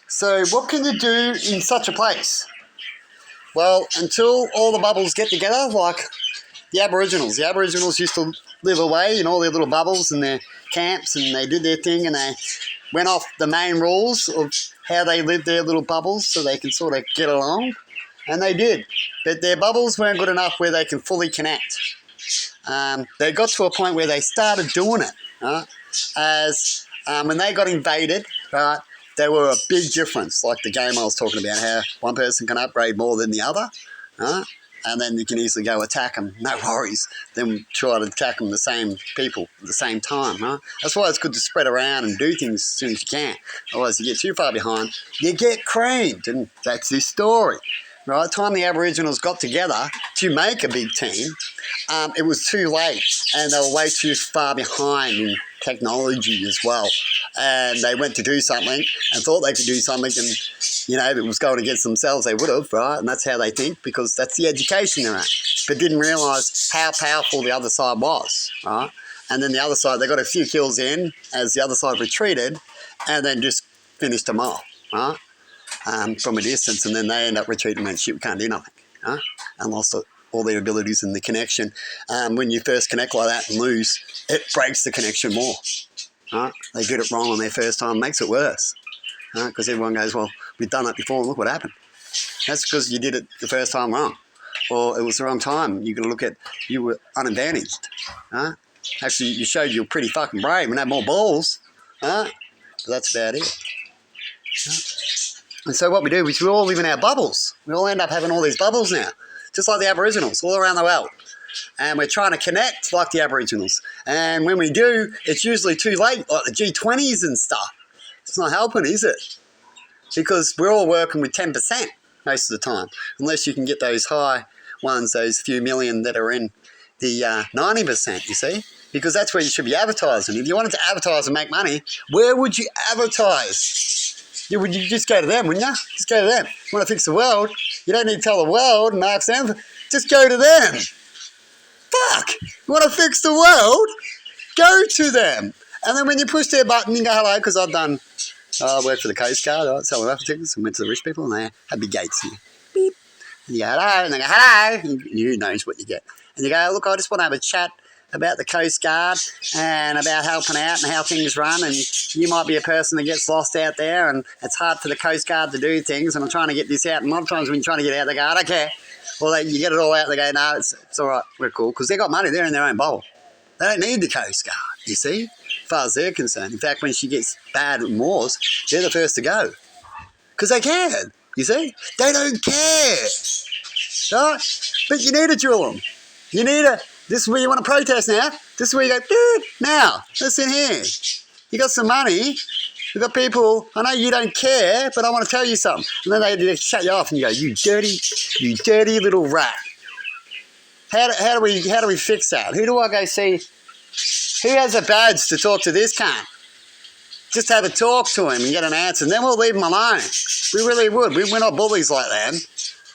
So what can you do in such a place? Well, until all the bubbles get together, like the Aboriginals. The Aboriginals used to live away in all their little bubbles and their camps, and they did their thing, and they went off the main rules of how they lived their little bubbles so they can sort of get along. And they did. But their bubbles weren't good enough where they can fully connect. They got to a point where they started doing it. Right? As when they got invaded, right, they were a big difference, like the game I was talking about, how one person can upgrade more than the other. Right? And then you can easily go attack them, no worries. Then try to attack them the same people at the same time, right? That's why it's good to spread around and do things as soon as you can. Otherwise, you get too far behind, you get creamed, and that's this story. Right, the time the Aboriginals got together to make a big team, it was too late, and they were way too far behind in technology as well. And they went to do something and thought they could do something, and if it was going against themselves, they would have, right? And that's how they think, because that's the education they're at. But didn't realise how powerful the other side was, right? And then the other side, they got a few kills in as the other side retreated, and then just finished them off, right? From a distance, and then they end up retreating and went, shit, we can't do nothing, huh? And lost all their abilities and the connection. When you first connect like that and lose, it breaks the connection more. Huh? They did it wrong on their first time, makes it worse. Because everyone goes, well, we've done that before and look what happened. That's because you did it the first time wrong. Or it was the wrong time. You got to look at, you were unadvantaged. Huh? Actually, you showed you were pretty fucking brave and had more balls. Huh? But that's about it. Huh? And so what we do is we all live in our bubbles. We all end up having all these bubbles now, just like the Aboriginals all around the world. And we're trying to connect like the Aboriginals. And when we do, it's usually too late, like the G20s and stuff. It's not helping, is it? Because we're all working with 10% most of the time, unless you can get those high ones, those few million that are in the 90%, you see? Because that's where you should be advertising. If you wanted to advertise and make money, where would you advertise? You just go to them, wouldn't you? Just go to them. You want to fix the world? You don't need to tell the world and ask them. Just go to them. Fuck! You want to fix the world? Go to them. And then when you push their button, you go, hello, because I worked for the Coast Guard, I selling raffle tickets and went to the rich people, and they had big gates here. Beep. And you go, hello, and they go, hello. And who knows what you get. And you go, look, I just want to have a chat about the Coast Guard and about helping out and how things run, and you might be a person that gets lost out there and it's hard for the Coast Guard to do things, and I'm trying to get this out. And a lot of times when you're trying to get out, they go, I don't care. Well, you get it all out, they go, no, it's all right, we're cool, because they've got money, they're in their own bubble. They don't need the Coast Guard, you see, as far as they're concerned. In fact, when she gets bad in wars, they're the first to go, because they can, you see. They don't care, right? But you need to drill them. You need to... This is where you want to protest now. This is where you go, now, listen here. You got some money. You got people, I know you don't care, but I want to tell you something. And then they shut you off and you go, you dirty little rat. How do we fix that? Who do I go see? Who has a badge to talk to this cunt? Just have a talk to him and get an answer, and then we'll leave him alone. We really would. We're not bullies like that.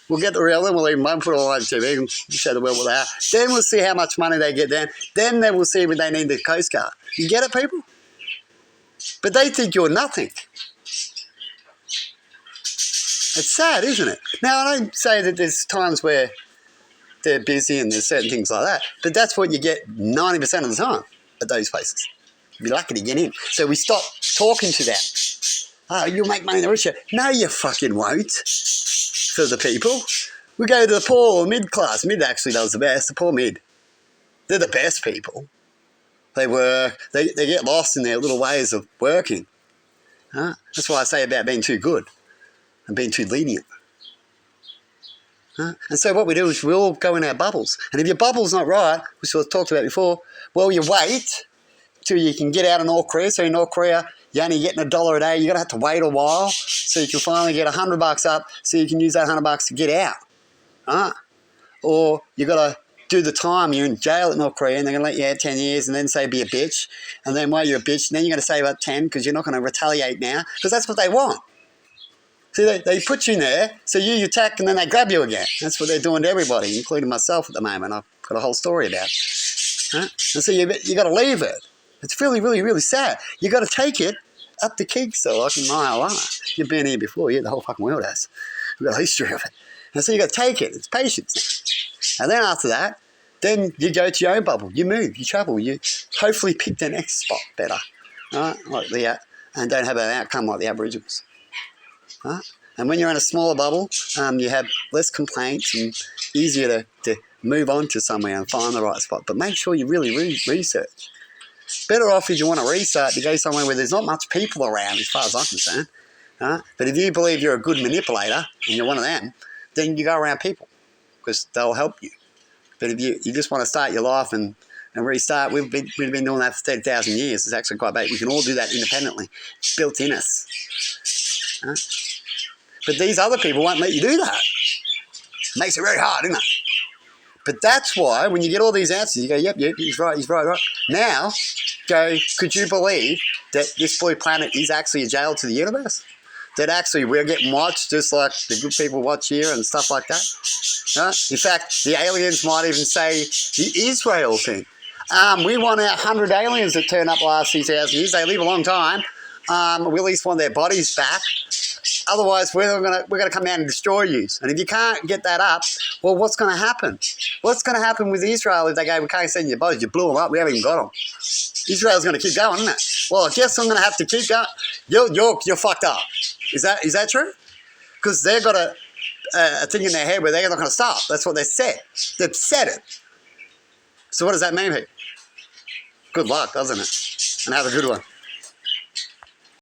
We'll get the real and we'll leave them alone, put it all over TV and show the world what they are. Then we'll see how much money they get then we'll see if they need the Coast Guard. You get it, people? But they think you're nothing. It's sad, isn't it? Now, I don't say that there's times where they're busy and there's certain things like that, but that's what you get 90% of the time at those places. You'd be lucky to get in. So we stop talking to them. Oh, you'll make money in the richer. No, you fucking won't. For the people. We go to the poor or mid-class. Mid actually does the best. The poor mid. They're the best people. They work. They get lost in their little ways of working. Huh? That's why I say about being too good and being too lenient. Huh? And so what we do is we all go in our bubbles. And if your bubble's not right, which we talked about before, well, you wait till you can get out of North Korea. So in North Korea, you're only getting $1 a day. You're going to have to wait a while so you can finally get $100 up so you can use that $100 to get out. Right? Or you got to do the time. You're in jail at North Korea and they're going to let you out 10 years and then say be a bitch. And then while you're a bitch, then you're going to save up 10 because you're not going to retaliate now because that's what they want. See, they put you in there so you attack and then they grab you again. That's what they're doing to everybody, including myself at the moment. I've got a whole story about it. Right? And so you got to leave it. It's really, really, really sad. You got to take it up the Kingstown, like in Nyalana. You've been here before, yeah, the whole fucking world has. We've got a history of it. And so you got to take it. It's patience. And then after that, then you go to your own bubble. You move, you travel, you hopefully pick the next spot better. Right? And don't have an outcome like the Aboriginals. Right? And when you're in a smaller bubble, you have less complaints and easier to move on to somewhere and find the right spot. But make sure you really research. Better off if you want to restart to go somewhere where there's not much people around, as far as I'm concerned. Right? But if you believe you're a good manipulator and you're one of them, then you go around people because they'll help you. But if you just want to start your life and restart, we've been doing that for 30,000 years. It's actually quite bad. We can all do that independently. It's built in us. Right? But these other people won't let you do that. It makes it very hard, isn't it? But that's why when you get all these answers, you go, yep, he's right. Now, could you believe that this blue planet is actually a jail to the universe? That actually we're getting watched just like the good people watch here and stuff like that? In fact, the aliens might even say the Israel thing. We want our 100 aliens that turn up last 2,000 years. They live a long time. We at least want their bodies back. Otherwise, we're gonna come out and destroy you. And if you can't get that up, well, what's going to happen? What's going to happen with Israel if they go, we can't send you your bodies, you blew them up, we haven't even got them? Israel's going to keep going, isn't it? Well, I guess I'm going to have to keep going. You're fucked up. Is that true? Because they've got a thing in their head where they're not going to stop. That's what they said. They've said it. So what does that mean here? Good luck, doesn't it? And have a good one.